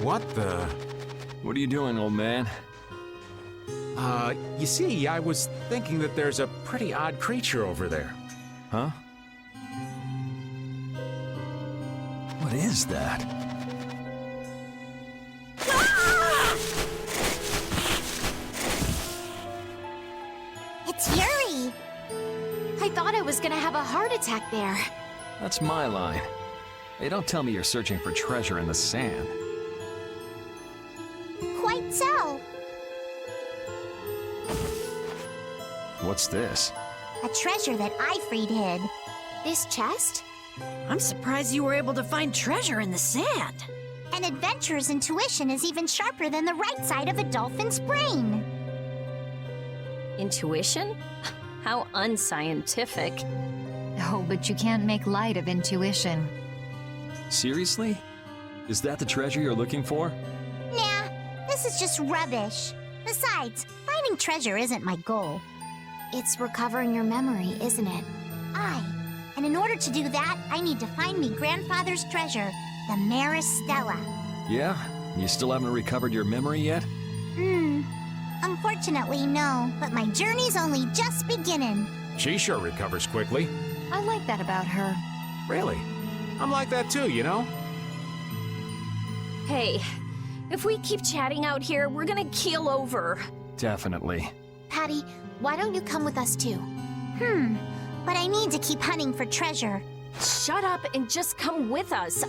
What the? What are you doing, old man? You see, I was thinking that there's a pretty odd creature over there. Huh? What is that? It's Yuri! I thought I was gonna have a heart attack there. That's my line. Hey, don't tell me you're searching for treasure in the sand. Quite so. What's this? A treasure that Ifrid hid. This chest? I'm surprised you were able to find treasure in the sand. An adventurer's intuition is even sharper than the right side of a dolphin's brain. Intuition? How unscientific. Oh, but you can't make light of intuition. Seriously? Is that the treasure you're looking for? Nah, this is just rubbish. Besides, finding treasure isn't my goal. It's recovering your memory, isn't it? And in order to do that, I need to find me grandfather's treasure, the Maristella. Yeah? You still haven't recovered your memory yet? Unfortunately, no, but my journey's only just beginning. She sure recovers quickly. I like that about her. Really? I'm like that too, you know? Hey, if we keep chatting out here, we're gonna keel over. Definitely. Patty, why don't you come with us too? But I need to keep hunting for treasure. Shut up and just come with us.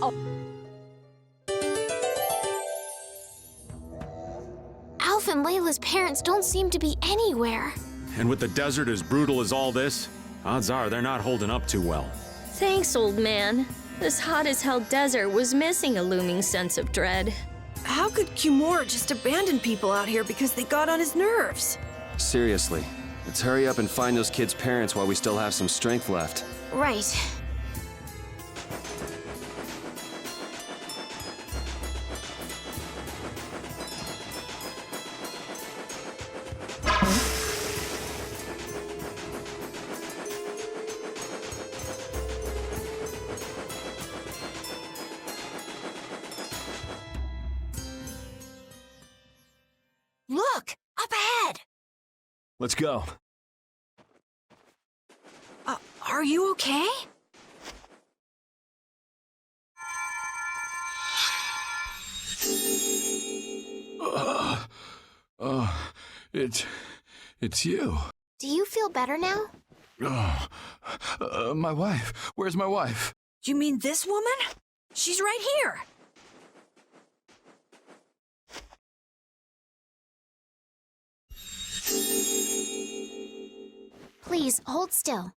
Alf and Layla's parents don't seem to be anywhere. And with the desert as brutal as all this, odds are they're not holding up too well. Thanks, old man. This hot-as-hell desert was missing a looming sense of dread. How could Kimura just abandon people out here because they got on his nerves? Seriously, let's hurry up and find those kids' parents while we still have some strength left. Right. Look! Up ahead! Let's go. Are you okay? It's you. Do you feel better now? My wife. Where's my wife? You mean this woman? She's right here. Please, hold still.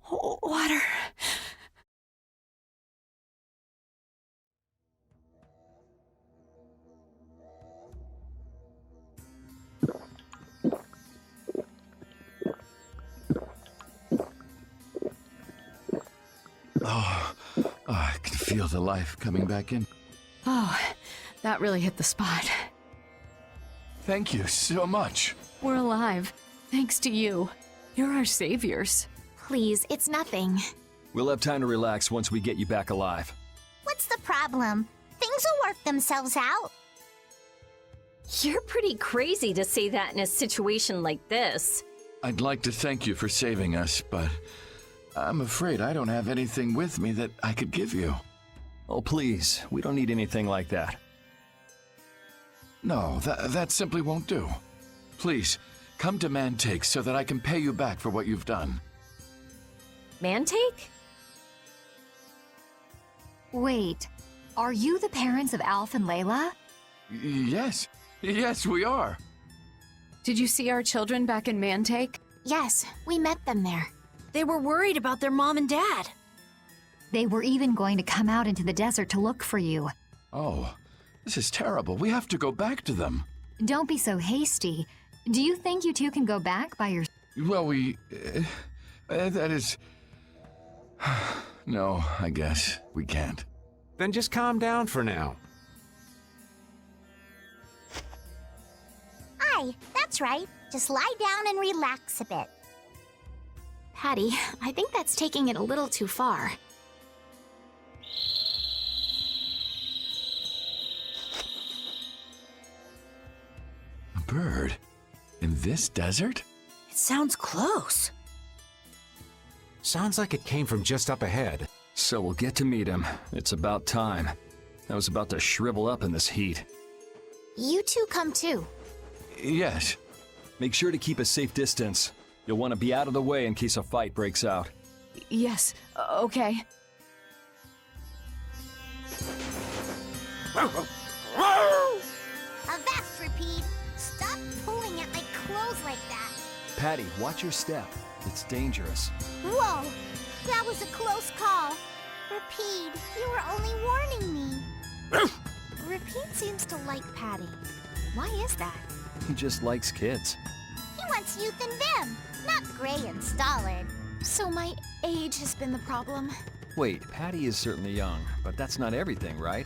Water. I can feel the life coming back in. Oh, that really hit the spot. Thank you so much. We're alive, thanks to you. You're our saviors. Please, it's nothing. We'll have time to relax once we get you back alive. What's the problem? Things will work themselves out. You're pretty crazy to say that in a situation like this. I'd like to thank you for saving us, but I'm afraid I don't have anything with me that I could give you. Oh, please. We don't need anything like that. No, that simply won't do. Please, come to Mantake so that I can pay you back for what you've done. Mantake? Wait, are you the parents of Alf and Layla? Yes, we are. Did you see our children back in Mantake? Yes, we met them there. They were worried about their mom and dad. They were even going to come out into the desert to look for you. Oh, this is terrible. We have to go back to them. Don't be so hasty. Do you think you two can go back by your... Well, that is... No, I guess we can't. Then just calm down for now. Aye, that's right. Just lie down and relax a bit. Patty, I think that's taking it a little too far. bird? In this desert? It sounds close. Sounds like it came from just up ahead. So we'll get to meet him. It's about time. I was about to shrivel up in this heat. You two come too. Yes. Make sure to keep a safe distance. You'll want to be out of the way in case a fight breaks out. Yes, okay. Avast, Repeat! Stop pulling at my clothes like that! Patty, watch your step. It's dangerous. Whoa! That was a close call. Repeat, you were only warning me. Repeat seems to like Patty. Why is that? He just likes kids. He wants youth and vim, not gray and stolid. So my age has been the problem. Wait, Patty is certainly young, but that's not everything, right?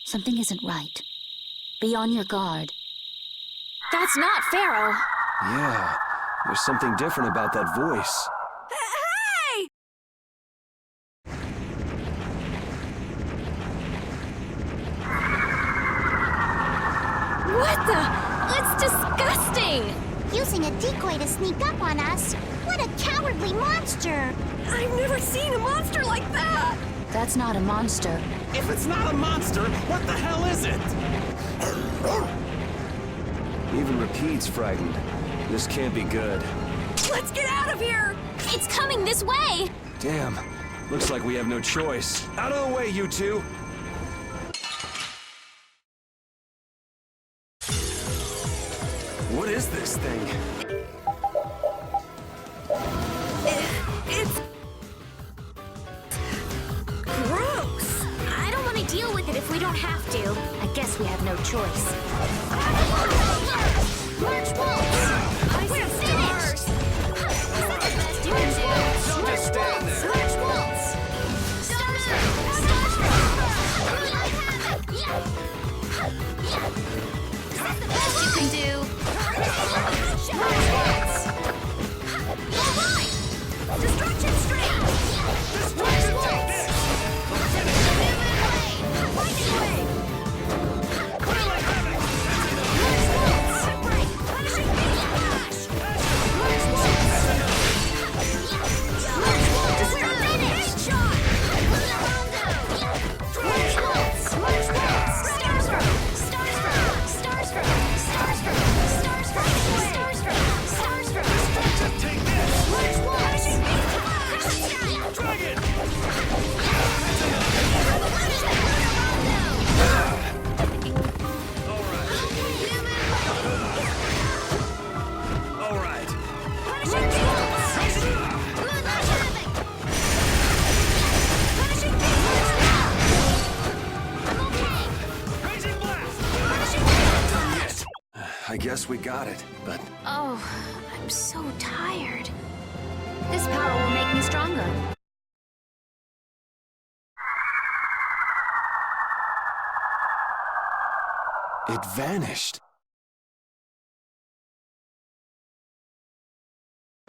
Something isn't right. Be on your guard. That's not Pharaoh. Yeah, there's something different about that voice. Hey! What the? It's disgusting! Using a decoy to sneak up on us? What a cowardly monster! I've never seen a monster like that! That's not a monster. If it's not a monster, what the hell is it? Even Repeat's frightened. This can't be good. Let's get out of here! It's coming this way! Damn, looks like we have no choice. Out of the way, you two! What is this thing? It's gross. I don't want to deal with it if we don't have to. I guess we have no choice. March bolts! I see stars. Is that the best you can do? Don't just stand there. March bolts! Stars first! Stars first! Is that the best you can do? March bolts! All right! Destruction stream! Destruction bolts! Lightning wave! March bolts! Separate! Punishing beam flash! March bolts! March bolts! We're finished! Shot! March bolts! March bolts! Stars first! Stars first! Stars first! Stars first! Stars first! Stars first! Stars first! Take this! March bolts! Punishing beam flash! Dragon! All right. Punishing beam flash! Punishing beam flash! I'm okay! Raging blast! Punishing beam flash! I guess we got it, but Oh, I'm so tired. This power will make me stronger. it vanished.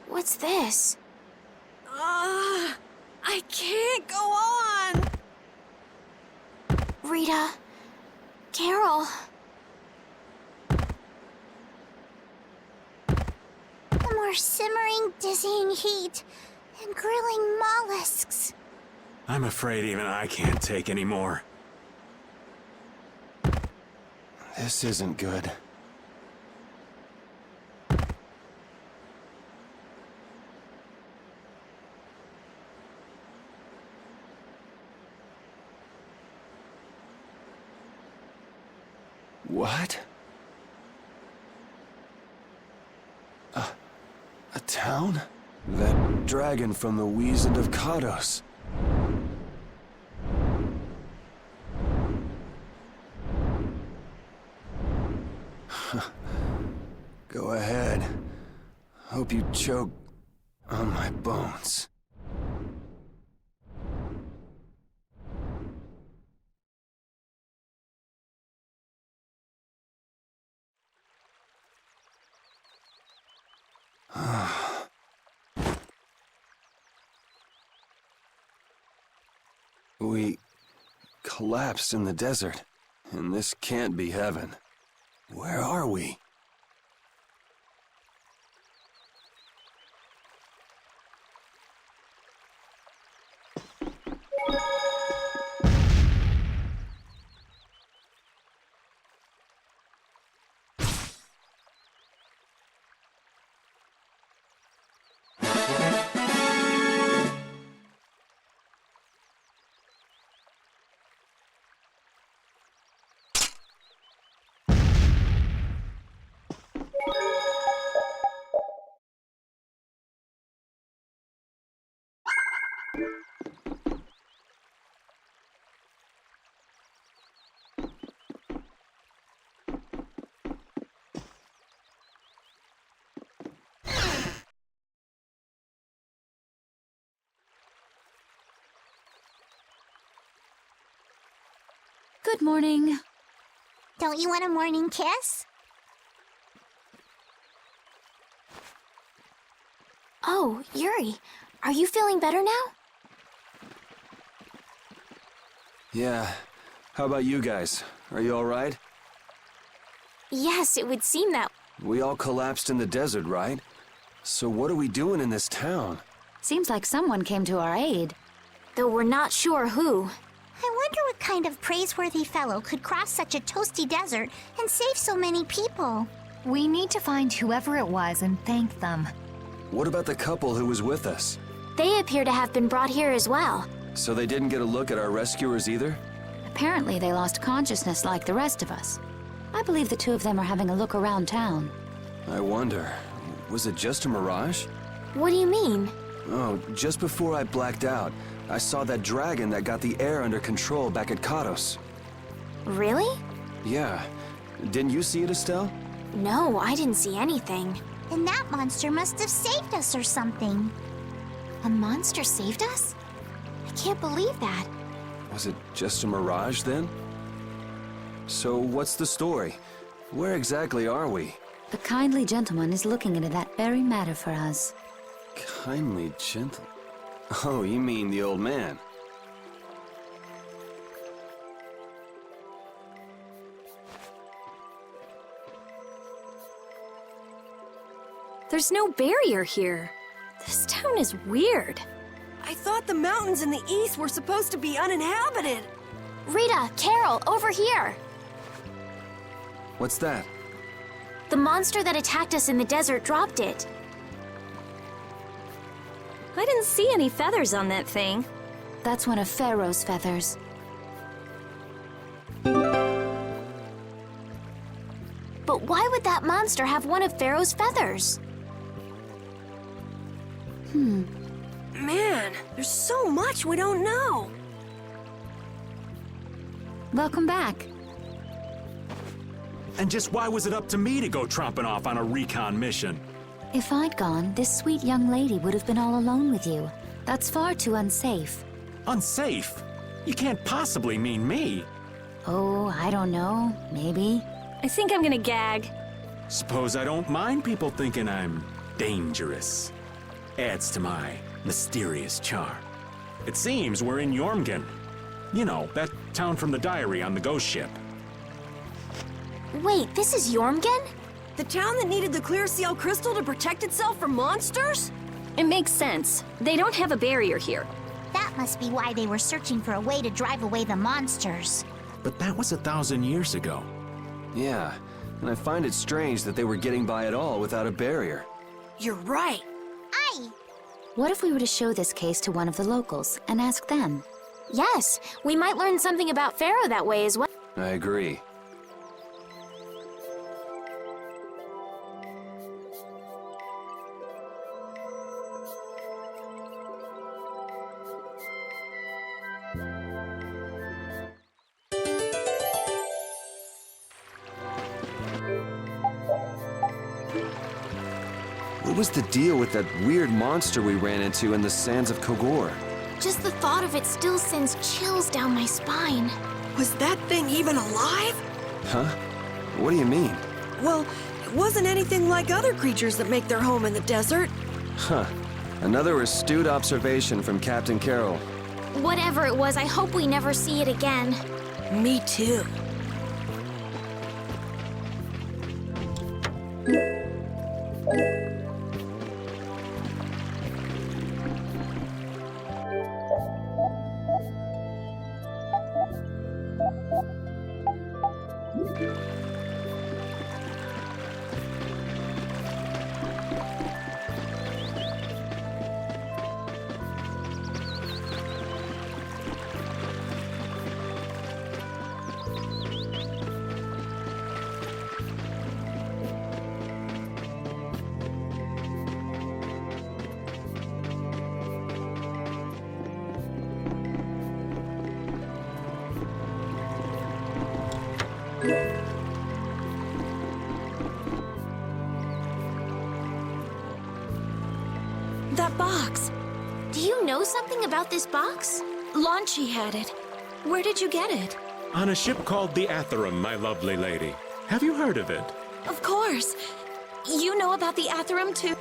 What's this? I can't go on! Rita. Carol. The more simmering, dizzying heat and grilling mollusks. I'm afraid even I can't take any more. This isn't good. What? A town? That dragon from the Wüste of Kados. Go ahead. Hope you choke on my bones. We collapsed in the desert, and this can't be heaven. Where are we? Good morning. Don't you want a morning kiss? Oh, Yuri, are you feeling better now? Yeah. How about you guys? Are you alright? Yes, it would seem that. We all collapsed in the desert, right? So what are we doing in this town? Seems like someone came to our aid. Though we're not sure who. I wonder what kind of praiseworthy fellow could cross such a toasty desert and save so many people. We need to find whoever it was and thank them. What about the couple who was with us? They appear to have been brought here as well. So they didn't get a look at our rescuers either? Apparently they lost consciousness like the rest of us. I believe the two of them are having a look around town. I wonder, was it just a mirage? What do you mean? Oh, just before I blacked out, I saw that dragon that got the air under control back at Kados. Really? Yeah. Didn't you see it, Estelle? No, I didn't see anything. Then that monster must have saved us or something. A monster saved us? I can't believe that. Was it just a mirage then? So what's the story? Where exactly are we? The kindly gentleman is looking into that very matter for us. Kindly gentle. Oh, you mean the old man? There's no barrier here. This town is weird. I thought the mountains in the east were supposed to be uninhabited. Rita, Carol, over here! What's that? The monster that attacked us in the desert dropped it. I didn't see any feathers on that thing. That's one of Pharaoh's feathers. But why would that monster have one of Pharaoh's feathers? Man, there's so much we don't know. Welcome back. And just why was it up to me to go tromping off on a recon mission? If I'd gone, this sweet young lady would have been all alone with you. That's far too unsafe. Unsafe? You can't possibly mean me. Oh, I don't know. Maybe. I think I'm gonna gag. Suppose I don't mind people thinking I'm dangerous. Adds to my mysterious charm. It seems we're in Jormungand. You know, that town from the diary on the ghost ship. Wait, this is Jormungand? The town that needed the clear seal crystal to protect itself from monsters? It makes sense. They don't have a barrier here. That must be why they were searching for a way to drive away the monsters. But that was 1,000 years ago. Yeah, and I find it strange that they were getting by at all without a barrier. You're right. Aye! What if we were to show this case to one of the locals and ask them? Yes, we might learn something about Pharaoh that way as well. I agree. What was the deal with that weird monster we ran into in the sands of Kogor? Just the thought of it still sends chills down my spine. Was that thing even alive? Huh? What do you mean? Well, it wasn't anything like other creatures that make their home in the desert. Huh. Another astute observation from Captain Carroll. Whatever it was, I hope we never see it again. Me too. That box. Do you know something about this box? Launchy had it. Where did you get it? On a ship called the Atherum, my lovely lady. Have you heard of it? Of course. You know about the Atherum too?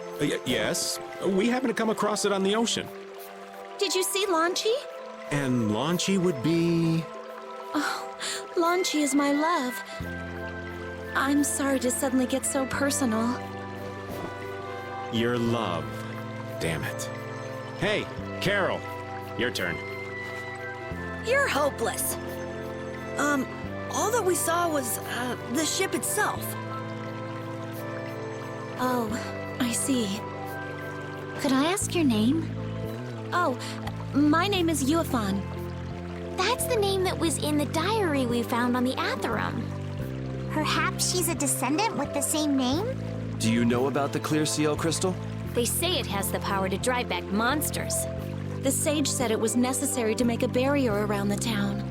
Yes. We happened to come across it on the ocean. Did you see Launchy? And Launchy would be... Launchy is my love. I'm sorry to suddenly get so personal. your love. Damn it. Hey, Carol. Your turn. You're hopeless. All that we saw was, the ship itself. Oh, I see. Could I ask your name? Oh, my name is Yuefan. That's the name that was in the diary we found on the Atherum. Perhaps she's a descendant with the same name? Do you know about the clear seal crystal? They say it has the power to drive back monsters. The sage said it was necessary to make a barrier around the town.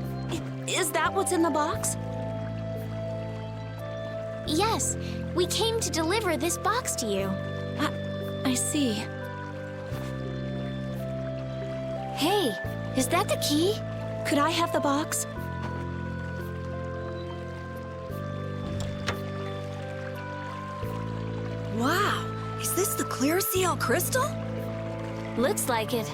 Is that what's in the box? Yes, we came to deliver this box to you. I see. Hey, is that the key? Could I have the box? Wow, is this the clear seal crystal? Looks like it.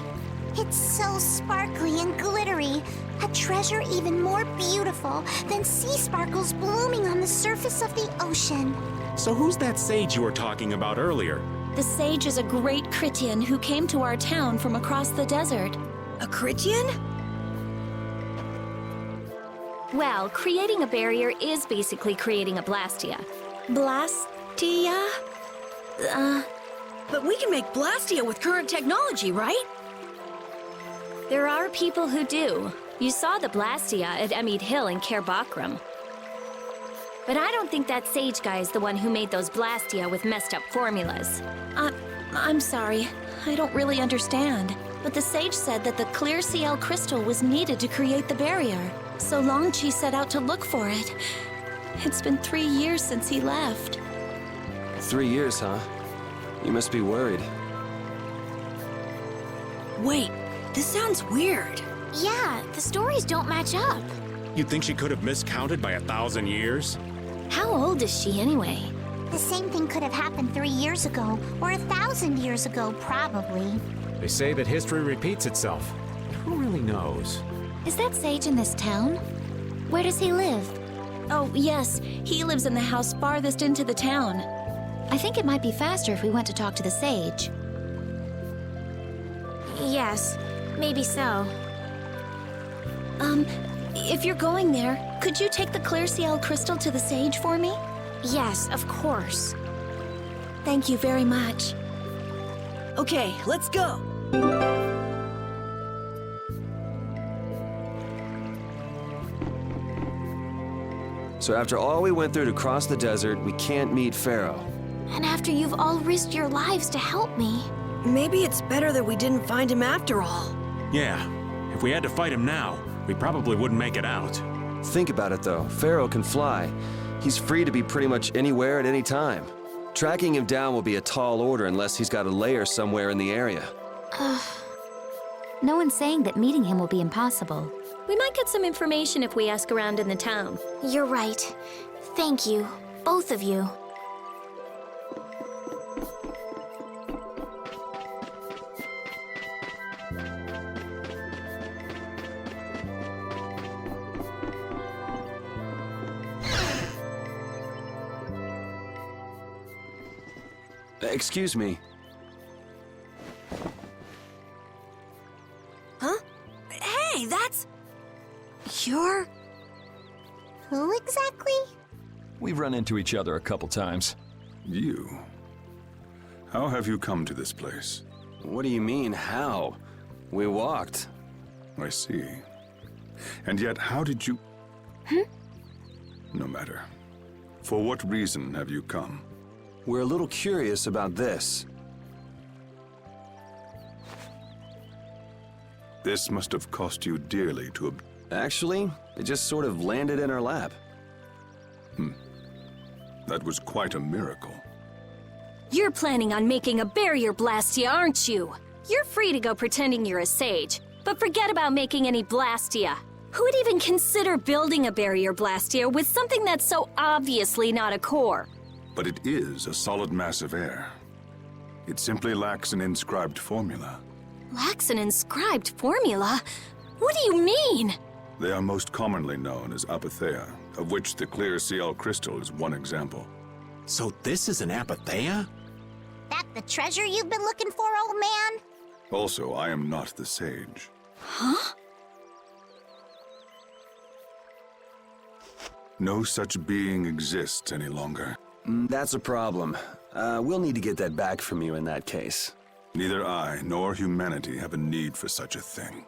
It's so sparkly and glittery. A treasure even more beautiful than sea sparkles blooming on the surface of the ocean. So who's that sage you were talking about earlier? The sage is a great Critian who came to our town from across the desert. A Critian? Well, creating a barrier is basically creating a Blastia. Blastia? But we can make Blastia with current technology, right? There are people who do. You saw the Blastia at Emmede Hill in Cair Bakram. But I don't think that sage guy is the one who made those Blastia with messed up formulas. I'm sorry. I don't really understand. But the sage said that the clear CL crystal was needed to create the barrier. So Longchi set out to look for it. It's been 3 years since he left. 3 years, huh? You must be worried. Wait, this sounds weird. Yeah, the stories don't match up. You'd think she could have miscounted by 1,000 years? How old is she anyway? The same thing could have happened 3 years ago, or 1,000 years ago, probably. They say that history repeats itself. Who really knows? Is that sage in this town? Where does he live? Oh, yes. He lives in the house farthest into the town. I think it might be faster if we went to talk to the sage. Yes, maybe so. If you're going there, could you take the clear CL crystal to the sage for me? Yes, of course. Thank you very much. Okay, let's go. So after all we went through to cross the desert, we can't meet Pharaoh. And after you've all risked your lives to help me. Maybe it's better that we didn't find him after all. Yeah, if we had to fight him now, we probably wouldn't make it out. Think about it though, Pharaoh can fly. He's free to be pretty much anywhere at any time. Tracking him down will be a tall order unless he's got a lair somewhere in the area. No one's saying that meeting him will be impossible. We might get some information if we ask around in the town. You're right. Thank you, both of you. Excuse me. Huh? Hey, that's... You're... Who exactly? We've run into each other a couple times. You? How have you come to this place? What do you mean, how? We walked. I see. And yet, how did you... No matter. For what reason have you come? We're a little curious about this. This must have cost you dearly to Actually, it just sort of landed in our lap. That was quite a miracle. You're planning on making a barrier blastia, aren't you? You're free to go pretending you're a sage, but forget about making any blastia. Who would even consider building a barrier blastia with something that's so obviously not a core? But it is a solid mass of air. It simply lacks an inscribed formula. Lacks an inscribed formula? What do you mean? They are most commonly known as apatheia, of which the clear CL crystal is one example. So this is an apatheia? That the treasure you've been looking for, old man? Also, I am not the sage. Huh? No such being exists any longer. That's a problem. We'll need to get that back from you in that case. Neither I nor humanity have a need for such a thing.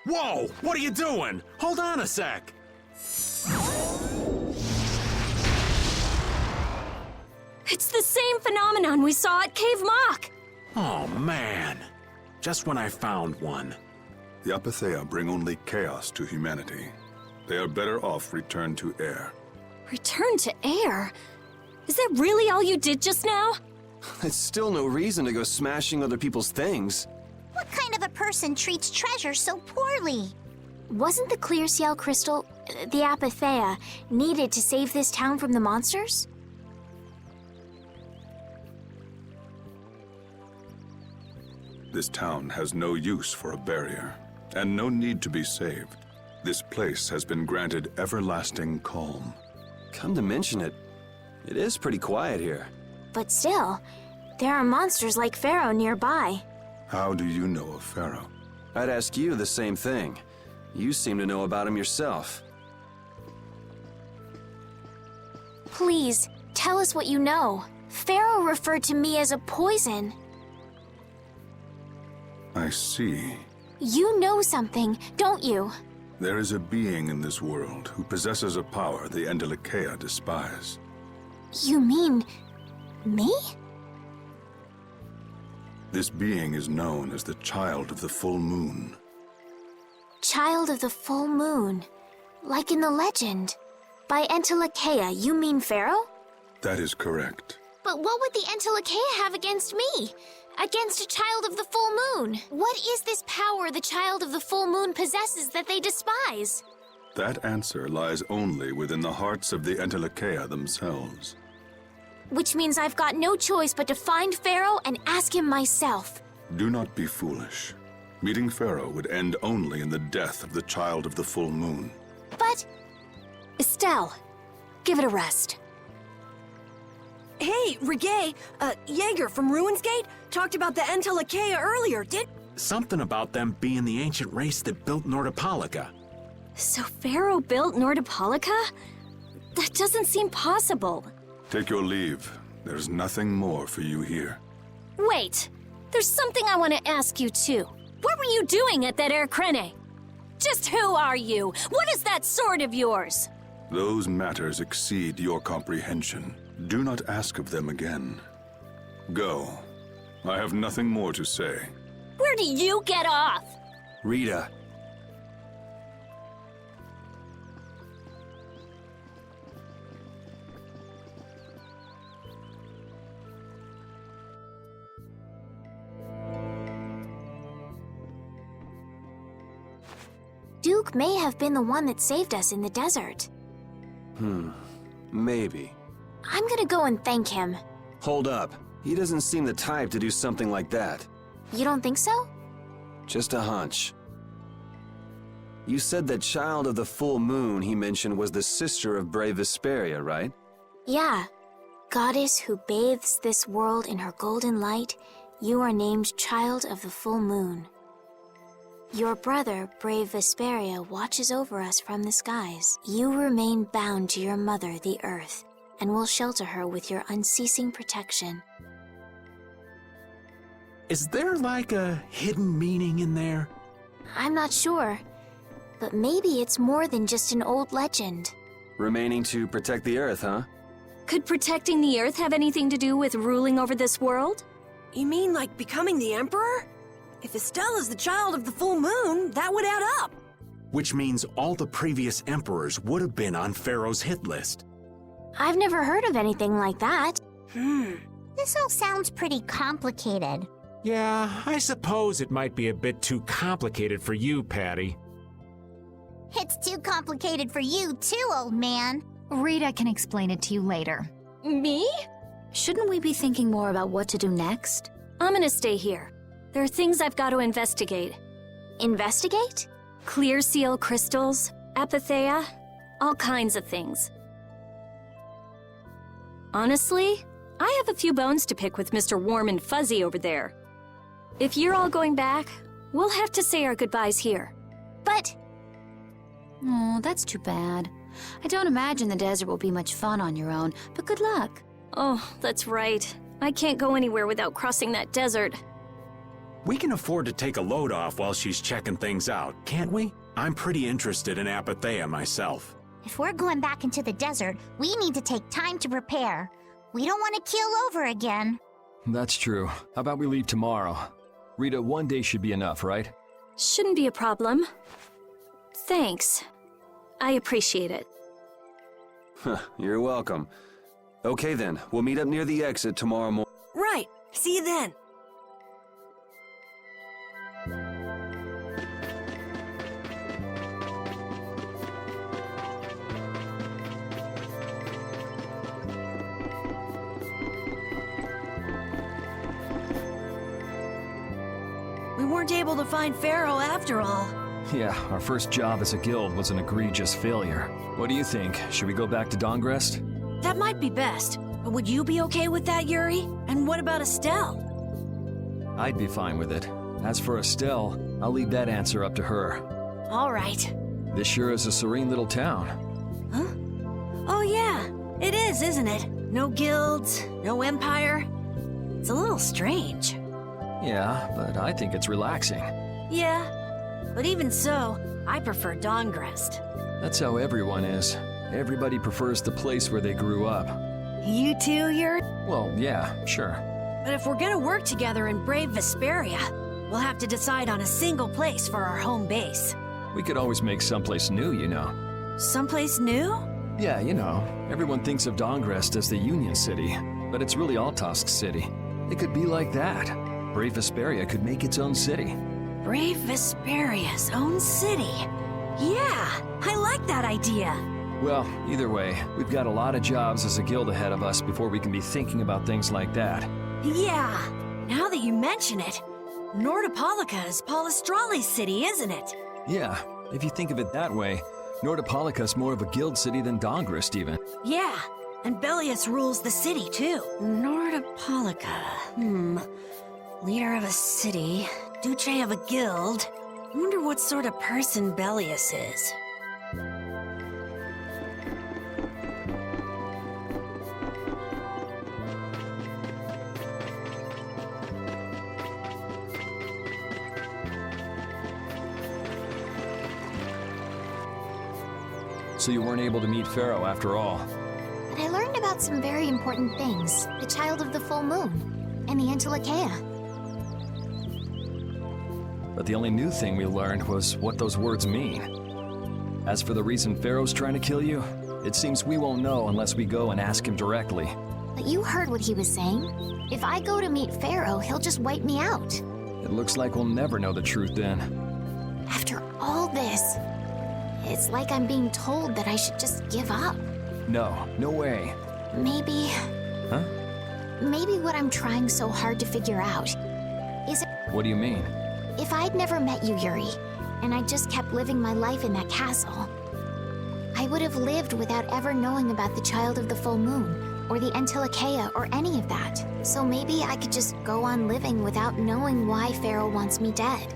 Whoa! What are you doing? Hold on a sec! It's the same phenomenon we saw at Cave Mock! Oh, man. Just when I found one. The apatheia bring only chaos to humanity. They are better off returned to air. Return to air? Is that really all you did just now? It's still no reason to go smashing other people's things. What kind of a person treats treasure so poorly? Wasn't the clear CL crystal, the apatheia, needed to save this town from the monsters? This town has no use for a barrier, and no need to be saved. This place has been granted everlasting calm. Come to mention it, it is pretty quiet here. But still, there are monsters like Pharaoh nearby. How do you know of Pharaoh? I'd ask you the same thing. You seem to know about him yourself. Please, tell us what you know. Pharaoh referred to me as a poison. I see. You know something, don't you? There is a being in this world who possesses a power the Entelikeia despise. You mean... me? This being is known as the Child of the Full Moon. Child of the full moon. Like in the legend. By Entelikeia, you mean Pharaoh? That is correct. But what would the Entelikeia have against me? Against a child of the full moon? What is this power the child of the full moon possesses that they despise? That answer lies only within the hearts of the Entelikeia themselves. Which means I've got no choice but to find Pharaoh and ask him myself. Do not be foolish. Meeting Pharaoh would end only in the death of the Child of the Full Moon. But... Estelle, give it a rest. Hey, Reggae, Jaeger from Ruinsgate talked about the Entelikeia earlier, did... Something about them being the ancient race that built Nordopolica. So Pharaoh built Nordopolica? That doesn't seem possible. Take your leave. There's nothing more for you here. Wait, there's something I want to ask you too. What were you doing at that Air Krene? Just who are you? What is that sword of yours? Those matters exceed your comprehension. Do not ask of them again. Go. I have nothing more to say. Where do you get off? Rita. Knapp may have been the one that saved us in the desert. Maybe. I'm gonna go and thank him. Hold up. He doesn't seem the type to do something like that. You don't think so? Just a hunch. You said that child of the full moon he mentioned was the sister of brave Vesperia, right? Yeah. Goddess who bathes this world in her golden light, you are named Child of the Full Moon. Your brother, brave Vesperia, watches over us from the skies. You remain bound to your mother, the Earth, and will shelter her with your unceasing protection. Is there like a hidden meaning in there? I'm not sure, but maybe it's more than just an old legend. Remaining to protect the Earth, huh? Could protecting the Earth have anything to do with ruling over this world? You mean like becoming the Emperor? If Estella's the child of the full moon, that would add up. Which means all the previous emperors would have been on Pharaoh's hit list. I've never heard of anything like that. This all sounds pretty complicated. Yeah, I suppose it might be a bit too complicated for you, Patty. It's too complicated for you too, old man. Rita can explain it to you later. Me? Shouldn't we be thinking more about what to do next? I'm gonna stay here. There are things I've got to investigate. Investigate? Clear seal crystals, apatheia, all kinds of things. Honestly, I have a few bones to pick with Mr. Warm and Fuzzy over there. If you're all going back, we'll have to say our goodbyes here. But... Oh, that's too bad. I don't imagine the desert will be much fun on your own, but good luck. Oh, that's right. I can't go anywhere without crossing that desert. We can afford to take a load off while she's checking things out, can't we? I'm pretty interested in apatheia myself. If we're going back into the desert, we need to take time to prepare. We don't want to keel over again. That's true. How about we leave tomorrow? Rita, one day should be enough, right? Shouldn't be a problem. Thanks. I appreciate it. You're welcome. Okay then, we'll meet up near the exit tomorrow morning. Right. See you then. We weren't able to find Pharaoh after all. Yeah, our first job as a guild was an egregious failure. What do you think? Should we go back to Dongrest? That might be best. But would you be okay with that, Yuri? And what about Estelle? I'd be fine with it. As for Estelle, I'll leave that answer up to her. All right. This sure is a serene little town. Huh? Oh yeah, it is, isn't it? No guilds, no empire. It's a little strange. Yeah, but I think it's relaxing. Yeah, but even so, I prefer Dongrest. That's how everyone is. Everybody prefers the place where they grew up. You too, Yuri? Well, yeah, sure. But if we're gonna work together in brave Vesperia, we'll have to decide on a single place for our home base. We could always make someplace new, you know. Someplace new? Yeah, you know, everyone thinks of Dongrest as the Union City, but it's really Altosk City. It could be like that. Brave Vesperia could make its own city. Brave Vesperia's own city. Yeah, I like that idea. Well, either way, we've got a lot of jobs as a guild ahead of us before we can be thinking about things like that. Yeah, now that you mention it, Nordopolica is Palestrali's city, isn't it? Yeah, if you think of it that way, Nordopolica's more of a guild city than Dongrest even. Yeah, and Bellius rules the city too. Nordopolica, leader of a city, Duce of a guild. Wonder what sort of person Bellius is. So you weren't able to meet Pharaoh after all. But I learned about some very important things. The Child of the Full Moon, and the entkommen. But the only new thing we learned was what those words mean. As for the reason Pharaoh's trying to kill you, it seems we won't know unless we go and ask him directly. But you heard what he was saying. If I go to meet Pharaoh, he'll just wipe me out. It looks like we'll never know the truth then. After all this, It's like I'm being told that I should just give up. No, no way. Maybe... Huh? Maybe what I'm trying so hard to figure out is What do you mean? if I'd never met you, Yuri, and I just kept living my life in that castle, I would have lived without ever knowing about the Child of the Full Moon, or the Entkommen, or any of that. So maybe I could just go on living without knowing why Pharaoh wants me dead.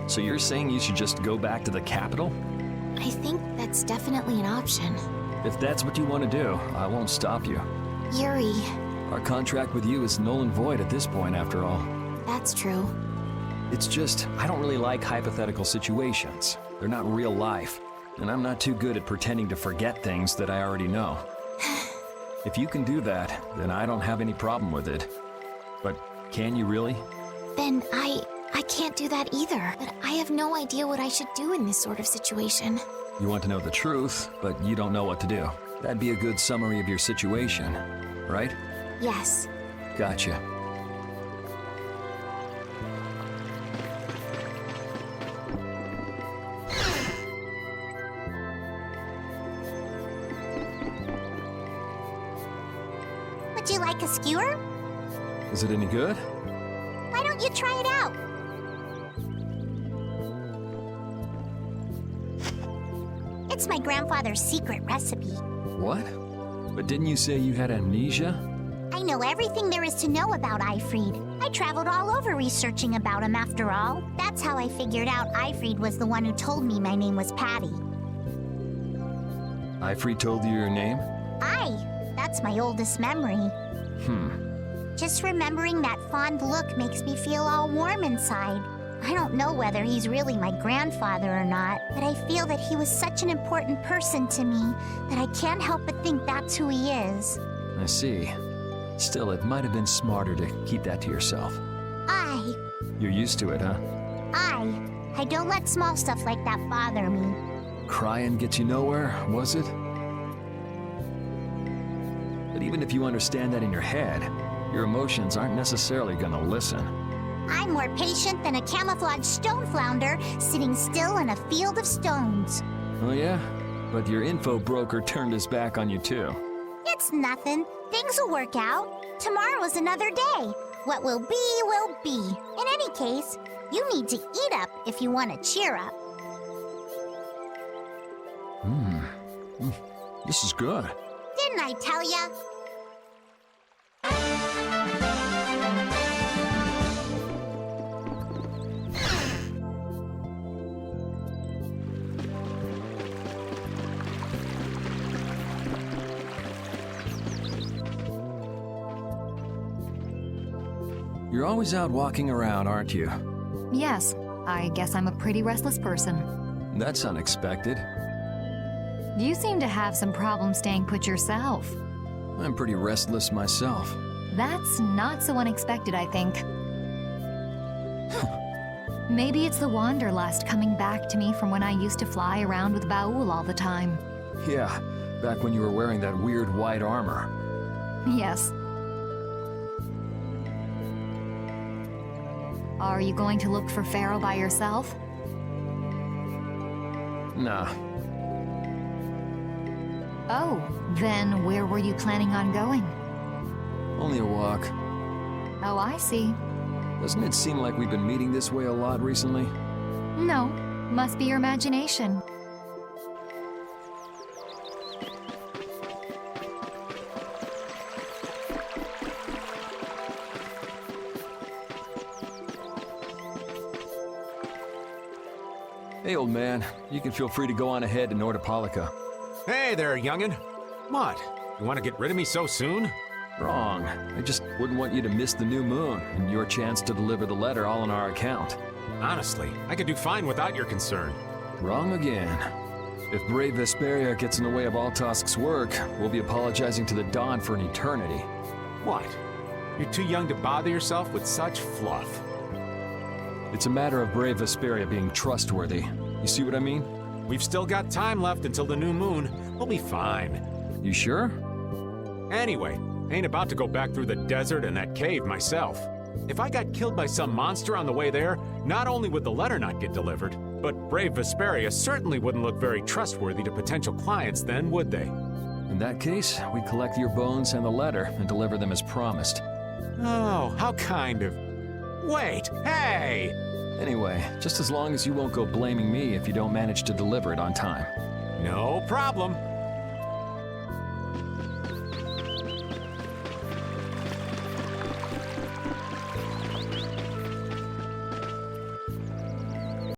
So you're saying you should just go back to the capital? I think that's definitely an option. If that's what you want to do, I won't stop you. Yuri, Our contract with you is null and void at this point, after all. that's true. It's just, I don't really like hypothetical situations. They're not real life. And I'm not too good at pretending to forget things that I already know. If you can do that, then I don't have any problem with it. But can you really? Then I can't do that either. But I have no idea what I should do in this sort of situation. You want to know the truth, but you don't know what to do. That'd be a good summary of your situation, right? Yes. Gotcha. Would you like a skewer? Is it any good? Why don't you try it out? It's my grandfather's secret recipe. What? But didn't you say you had amnesia? I know everything there is to know about Eifried. I traveled all over researching about him after all. That's how I figured out Eifried was the one who told me my name was Patty. Eifried told you your name? That's my oldest memory. Just remembering that fond look makes me feel all warm inside. I don't know whether he's really my grandfather or not, but I feel that he was such an important person to me that I can't help but think that's who he is. I see. Still, it might have been smarter to keep that to yourself. You're used to it, huh? I don't let small stuff like that bother me. Crying gets you nowhere, was it? But even if you understand that in your head, your emotions aren't necessarily gonna listen. I'm more patient than a camouflaged stone flounder sitting still in a field of stones. Oh yeah? But your info broker turned his back on you too. It's nothing. Things will work out. Tomorrow is another day. What will be, will be. In any case, you need to eat up if you want to cheer up. This is good. Didn't I tell ya? You're always out walking around, aren't you? Yes, I guess I'm a pretty restless person. That's unexpected. You seem to have some problems staying put yourself. I'm pretty restless myself. That's not so unexpected, I think. Maybe it's the wanderlust coming back to me from when I used to fly around with Baul all the time. Yeah, back when you were wearing that weird white armor. Yes. Are you going to look for Pharaoh by yourself? Nah. Oh, then where were you planning on going? Only a walk. Oh, I see. Doesn't it seem like we've been meeting this way a lot recently? No, must be your imagination. Hey, old man. You can feel free to go on ahead to Nordopolica. Hey there, youngin'. What? You want to get rid of me so soon? Wrong. I just wouldn't want you to miss the new moon and your chance to deliver the letter all on our account. Honestly, I could do fine without your concern. Wrong again. If brave Vesperia gets in the way of Altosk's work, we'll be apologizing to the Dawn for an eternity. What? You're too young to bother yourself with such fluff. It's a matter of brave Vesperia being trustworthy. You see what I mean? We've still got time left until the new moon. We'll be fine. You sure? Anyway, I ain't about to go back through the desert and that cave myself. If I got killed by some monster on the way there, not only would the letter not get delivered, But Brave Vesperia certainly wouldn't look very trustworthy to potential clients then, would they? In that case, we collect your bones and the letter and deliver them as promised. Oh, how kind of... Wait, hey! Anyway, just as long as you won't go blaming me if you don't manage to deliver it on time. No problem.